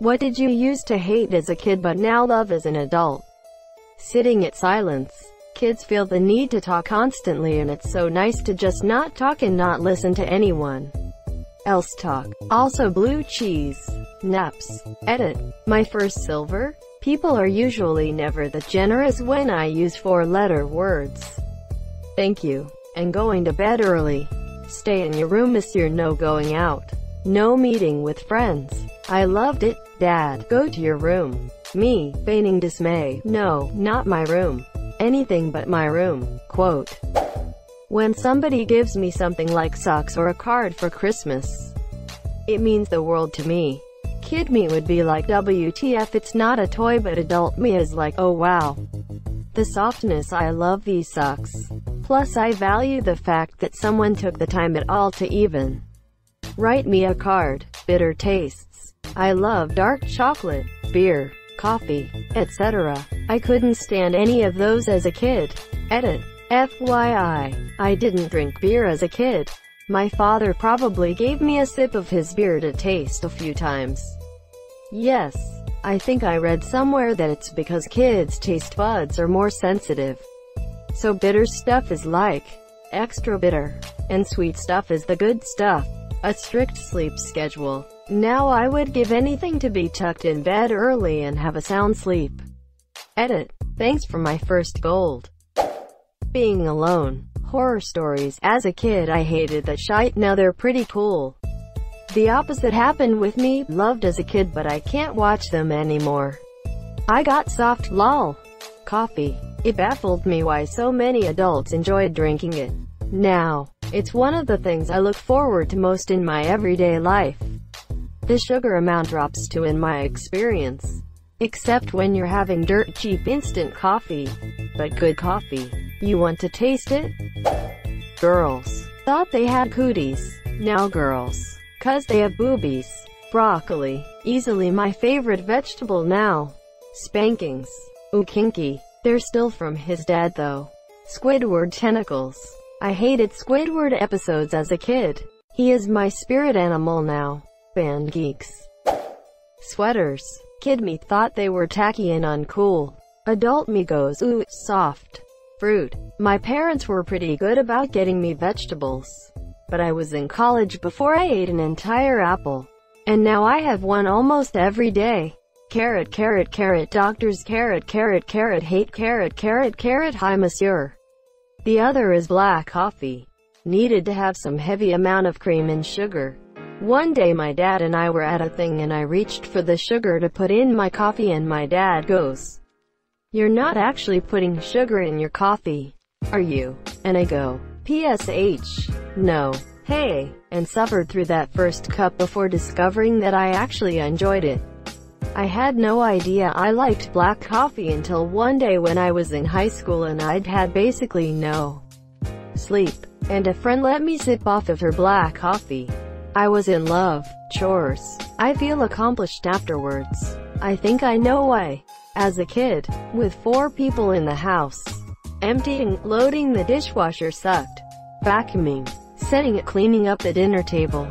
What did you used to hate as a kid but now love as an adult? Sitting at silence. Kids feel the need to talk constantly, and it's so nice to just not talk and not listen to anyone else talk. Also blue cheese. Naps. Edit. My first silver? People are usually never that generous when I use 4-letter words. Thank you. And going to bed early. Stay in your room, monsieur. No going out. No meeting with friends. I loved it. Dad, go to your room. Me, feigning dismay. No, not my room. Anything but my room. Quote. When somebody gives me something like socks or a card for Christmas, it means the world to me. Kid me would be like, WTF, it's not a toy, but adult me is like, oh wow. The softness, I love these socks. Plus I value the fact that someone took the time at all to even write me a card. Bitter tastes. I love dark chocolate, beer, coffee, etc. I couldn't stand any of those as a kid. Edit. FYI, I didn't drink beer as a kid. My father probably gave me a sip of his beer to taste a few times. Yes, I think I read somewhere that it's because kids' taste buds are more sensitive. So bitter stuff is like extra bitter, and sweet stuff is the good stuff. A strict sleep schedule. Now I would give anything to be tucked in bed early and have a sound sleep. Edit. Thanks for my first gold. Being alone. Horror stories. As a kid I hated that shite, now they're pretty cool. The opposite happened with me. Loved as a kid but I can't watch them anymore. I got soft, lol. Coffee. It baffled me why so many adults enjoyed drinking it. Now, it's one of the things I look forward to most in my everyday life. The sugar amount drops too in my experience. Except when you're having dirt cheap instant coffee. But good coffee. You want to taste it? Girls. Thought they had cooties. Now girls. 'Cause they have boobies. Broccoli. Easily my favorite vegetable now. Spankings. Ooh, kinky. They're still from his dad though. Squidward tentacles. I hated Squidward episodes as a kid. He is my spirit animal now. Band geeks. Sweaters. Kid me thought they were tacky and uncool. Adult me goes, ooh, soft. Fruit. My parents were pretty good about getting me vegetables. But I was in college before I ate an entire apple. And now I have one almost every day. Carrot, carrot, carrot, doctors, carrot, carrot, carrot, hate, carrot, carrot, carrot, hi monsieur. The other is black coffee. Needed to have some heavy amount of cream and sugar. One day my dad and I were at a thing and I reached for the sugar to put in my coffee and my dad goes, "You're not actually putting sugar in your coffee, are you?" And I go, "PSH, no." Hey, and suffered through that first cup before discovering that I actually enjoyed it. I had no idea I liked black coffee until one day when I was in high school and I'd had basically no sleep, and a friend let me sip off of her black coffee. I was in love. Chores. I feel accomplished afterwards. I think I know why. As a kid, with 4 people in the house, emptying, loading the dishwasher sucked, vacuuming, setting it, cleaning up the dinner table,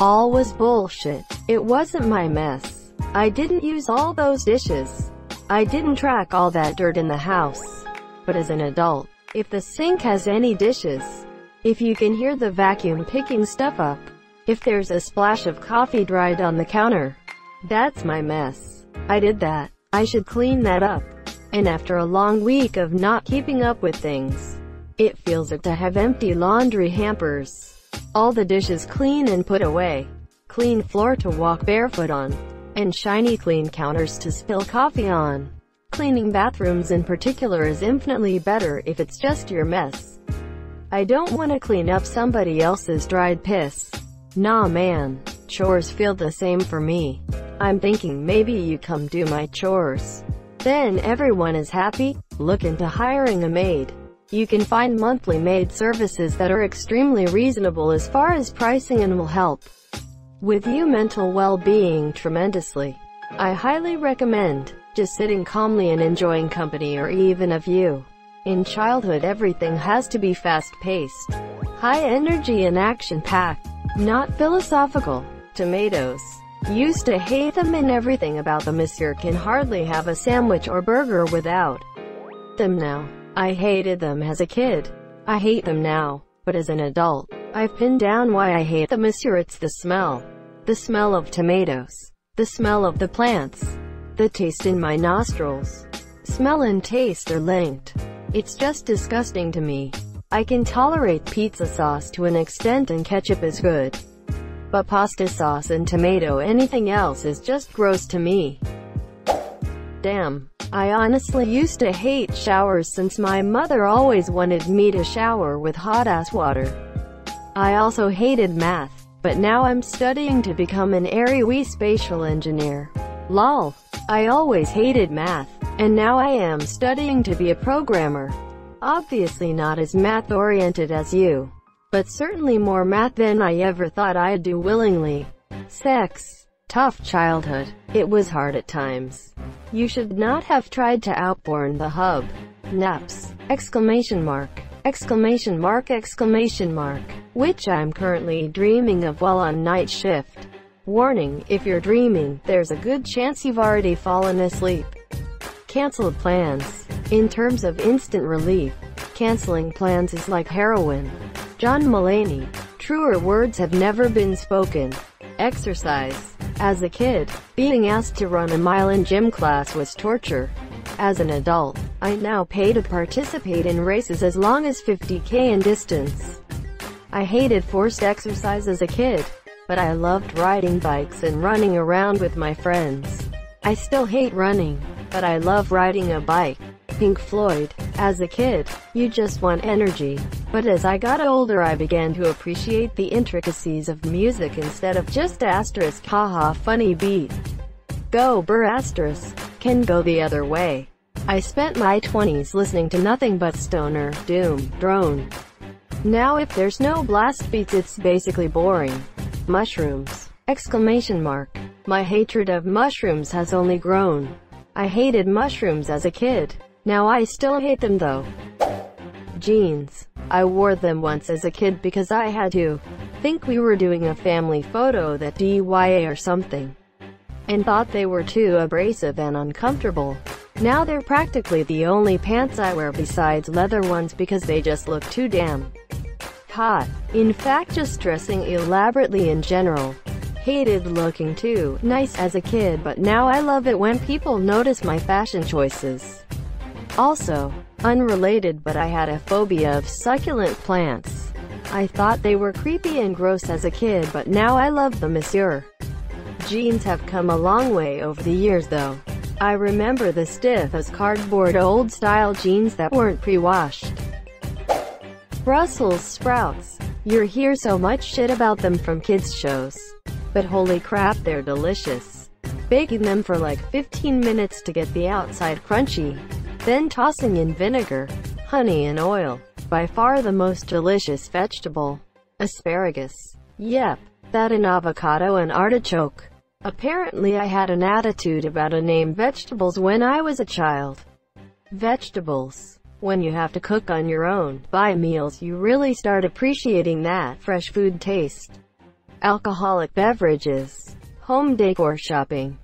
all was bullshit. It wasn't my mess. I didn't use all those dishes. I didn't track all that dirt in the house. But as an adult, if the sink has any dishes, if you can hear the vacuum picking stuff up, if there's a splash of coffee dried on the counter, that's my mess. I did that. I should clean that up. And after a long week of not keeping up with things, it feels good to have empty laundry hampers, all the dishes clean and put away, clean floor to walk barefoot on, and shiny clean counters to spill coffee on. Cleaning bathrooms in particular is infinitely better if it's just your mess. I don't want to clean up somebody else's dried piss. Nah man, chores feel the same for me. I'm thinking maybe you come do my chores. Then everyone is happy. Look into hiring a maid. You can find monthly maid services that are extremely reasonable as far as pricing and will help with you mental well-being tremendously. I highly recommend just sitting calmly and enjoying company or even a view. In childhood everything has to be fast-paced, high energy and action-packed, not philosophical. Tomatoes. Used to hate them and everything about the monsieur can hardly have a sandwich or burger without them now. I hated them as a kid. I hate them now, but as an adult, I've pinned down why I hate the monsieur. It's the smell. The smell of tomatoes. The smell of the plants. The taste in my nostrils. Smell and taste are linked. It's just disgusting to me. I can tolerate pizza sauce to an extent and ketchup is good. But pasta sauce and tomato, anything else is just gross to me. Damn. I honestly used to hate showers since my mother always wanted me to shower with hot-ass water. I also hated math, but now I'm studying to become an spatial engineer. Lol. I always hated math, and now I am studying to be a programmer. Obviously not as math-oriented as you, but certainly more math than I ever thought I'd do willingly. Sex. Tough childhood. It was hard at times. You should not have tried to outborn the hub. Naps! Exclamation mark. Exclamation mark. Exclamation mark. Which I'm currently dreaming of while on night shift. Warning, if you're dreaming, there's a good chance you've already fallen asleep. Cancelled plans. In terms of instant relief, canceling plans is like heroin. John Mulaney. Truer words have never been spoken. Exercise. As a kid, being asked to run a mile in gym class was torture. As an adult, I now pay to participate in races as long as 50k in distance. I hated forced exercise as a kid, but I loved riding bikes and running around with my friends. I still hate running, but I love riding a bike. Pink Floyd. As a kid, you just want energy. But as I got older I began to appreciate the intricacies of music instead of just asterisk haha funny beat. Go burr asterisk. Can go the other way. I spent my 20s listening to nothing but stoner, doom, drone. Now if there's no blast beats it's basically boring. Mushrooms! Exclamation mark. My hatred of mushrooms has only grown. I hated mushrooms as a kid. Now I still hate them though. Jeans. I wore them once as a kid because I had to. Think we were doing a family photo that DYA or something, and thought they were too abrasive and uncomfortable. Now they're practically the only pants I wear besides leather ones because they just look too damn hot. In fact, just dressing elaborately in general. Hated looking too nice as a kid, but now I love it when people notice my fashion choices. Also, unrelated, but I had a phobia of succulent plants. I thought they were creepy and gross as a kid, but now I love them, monsieur. Jeans have come a long way over the years though. I remember the stiff as cardboard old-style jeans that weren't pre-washed. Brussels sprouts. You hear so much shit about them from kids' shows. But holy crap, they're delicious. Baking them for like 15 minutes to get the outside crunchy. Then tossing in vinegar, honey and oil. By far the most delicious vegetable. Asparagus. Yep, that and avocado and artichoke. Apparently I had an attitude about name vegetables when I was a child. Vegetables. When you have to cook on your own, buy meals, you really start appreciating that fresh food taste. Alcoholic beverages. Home decor shopping.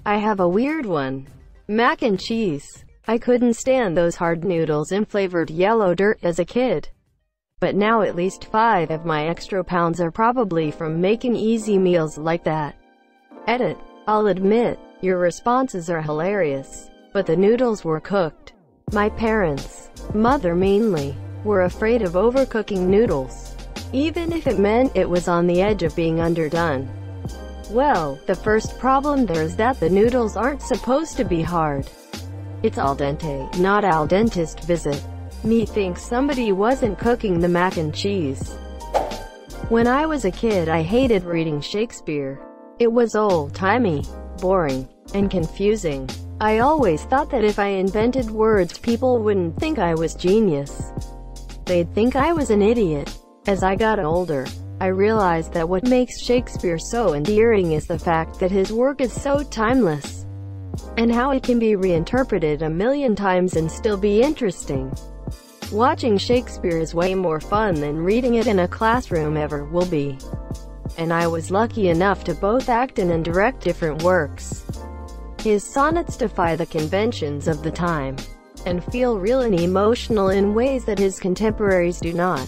I have a weird one. Mac and cheese. I couldn't stand those hard noodles in flavored yellow dirt as a kid. But now at least 5 of my extra pounds are probably from making easy meals like that. Edit. I'll admit, your responses are hilarious, but the noodles were cooked. My parents, mother mainly, were afraid of overcooking noodles, even if it meant it was on the edge of being underdone. Well, the first problem there is that the noodles aren't supposed to be hard. It's al dente, not al dentist visit. Me thinks somebody wasn't cooking the mac and cheese. When I was a kid I hated reading Shakespeare. It was old-timey, boring, and confusing. I always thought that if I invented words people wouldn't think I was genius. They'd think I was an idiot. As I got older, I realized that what makes Shakespeare so endearing is the fact that his work is so timeless, and how it can be reinterpreted a million times and still be interesting. Watching Shakespeare is way more fun than reading it in a classroom ever will be. and I was lucky enough to both act in and direct different works. His sonnets defy the conventions of the time, and feel real and emotional in ways that his contemporaries do not.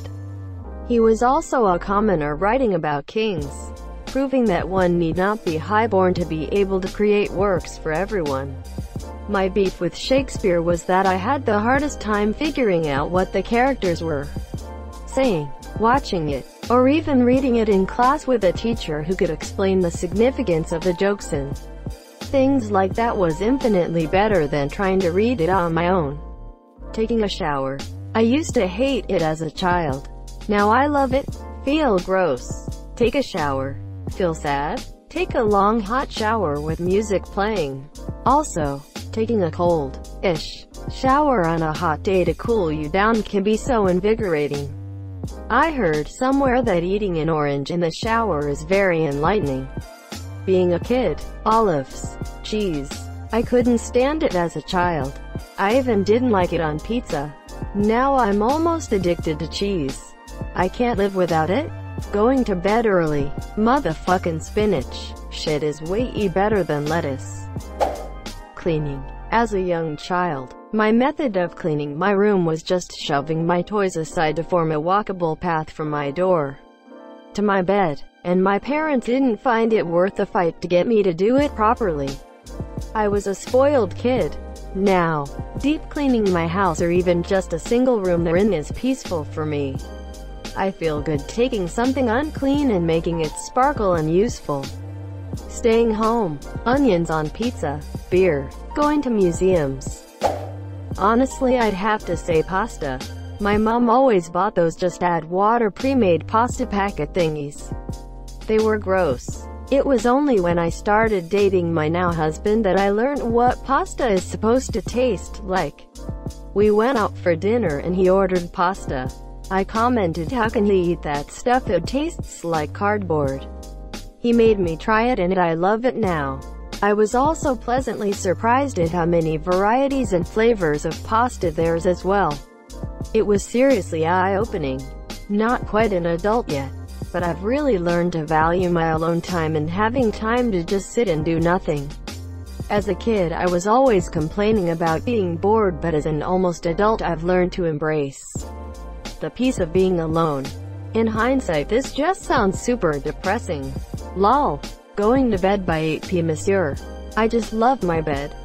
He was also a commoner writing about kings, proving that one need not be highborn to be able to create works for everyone. My beef with Shakespeare was that I had the hardest time figuring out what the characters were saying, watching it, or even reading it in class with a teacher who could explain the significance of the jokes and things like that was infinitely better than trying to read it on my own. Taking a shower. I used to hate it as a child. Now I love it. Feel gross. Take a shower. Feel sad? Take a long hot shower with music playing. Also, taking a cold-ish shower on a hot day to cool you down can be so invigorating. I heard somewhere that eating an orange in the shower is very enlightening. Being a kid. Olives. Cheese. I couldn't stand it as a child. I even didn't like it on pizza. Now I'm almost addicted to cheese. I can't live without it. Going to bed early. Motherfucking spinach. Shit is way better than lettuce. Cleaning. As a young child, my method of cleaning my room was just shoving my toys aside to form a walkable path from my door to my bed, and my parents didn't find it worth the fight to get me to do it properly. I was a spoiled kid. Now, deep cleaning my house or even just a single room they're in is peaceful for me. I feel good taking something unclean and making it sparkle and useful. Staying home. Onions on pizza. Beer. Going to museums. Honestly, I'd have to say pasta. My mom always bought those just add water pre-made pasta packet thingies. They were gross. It was only when I started dating my now husband that I learned what pasta is supposed to taste like. We went out for dinner and he ordered pasta. I commented, "How can he eat that stuff? It tastes like cardboard." He made me try it and I love it now. I was also pleasantly surprised at how many varieties and flavors of pasta there's as well. It was seriously eye-opening. Not quite an adult yet, but I've really learned to value my alone time and having time to just sit and do nothing. As a kid, I was always complaining about being bored, but as an almost adult I've learned to embrace the peace of being alone. In hindsight, this just sounds super depressing. Lol. Going to bed by 8 p.m. Monsieur. I just love my bed.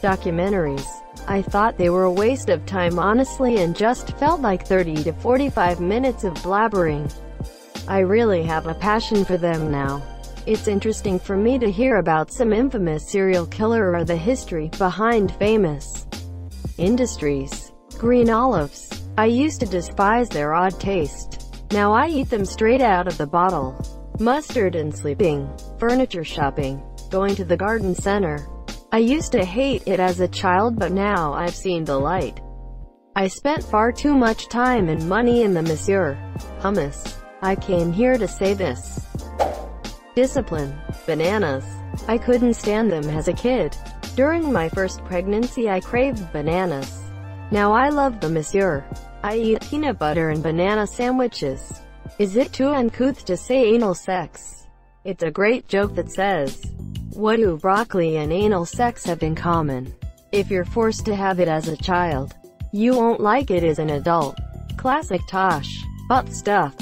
Documentaries. I thought they were a waste of time honestly and just felt like 30 to 45 minutes of blabbering. I really have a passion for them now. It's interesting for me to hear about some infamous serial killer or the history behind famous industries. Green olives. I used to despise their odd taste. Now I eat them straight out of the bottle. Mustard and sleeping. Furniture shopping. Going to the garden center. I used to hate it as a child, but now I've seen the light. I spent far too much time and money in the Monsieur hummus. I came here to say this. Discipline. Bananas. I couldn't stand them as a kid. During my first pregnancy I craved bananas. Now I love the Monsieur. I eat peanut butter and banana sandwiches. Is it too uncouth to say anal sex? It's a great joke that says, what do broccoli and anal sex have in common? If you're forced to have it as a child, you won't like it as an adult. Classic Tosh. Butt stuff.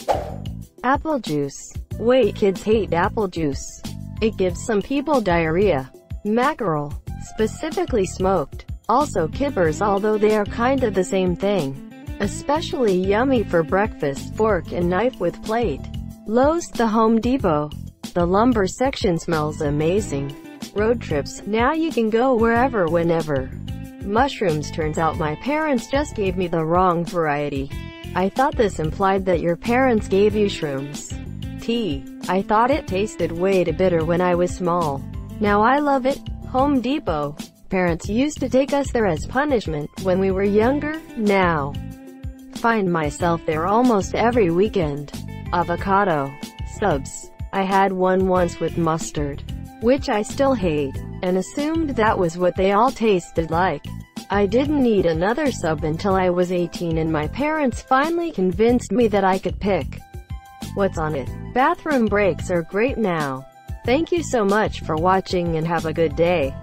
Apple juice. Wait, kids hate apple juice. It gives some people diarrhea. Mackerel. Specifically smoked. Also kippers, although they are kind of the same thing. Especially yummy for breakfast. Fork and knife with plate. Lowe's. The Home Depot. The lumber section smells amazing. Road trips. Now you can go wherever, whenever. Mushrooms. Turns out my parents just gave me the wrong variety. I thought this implied that your parents gave you shrooms. Tea. I thought it tasted way too bitter when I was small. Now I love it. Home Depot. Parents used to take us there as punishment when we were younger. Now find myself there almost every weekend. Avocado. Subs. I had one once with mustard, which I still hate, and assumed that was what they all tasted like. I didn't need another sub until I was 18 and my parents finally convinced me that I could pick what's on it. Bathroom breaks are great now. Thank you so much for watching and have a good day.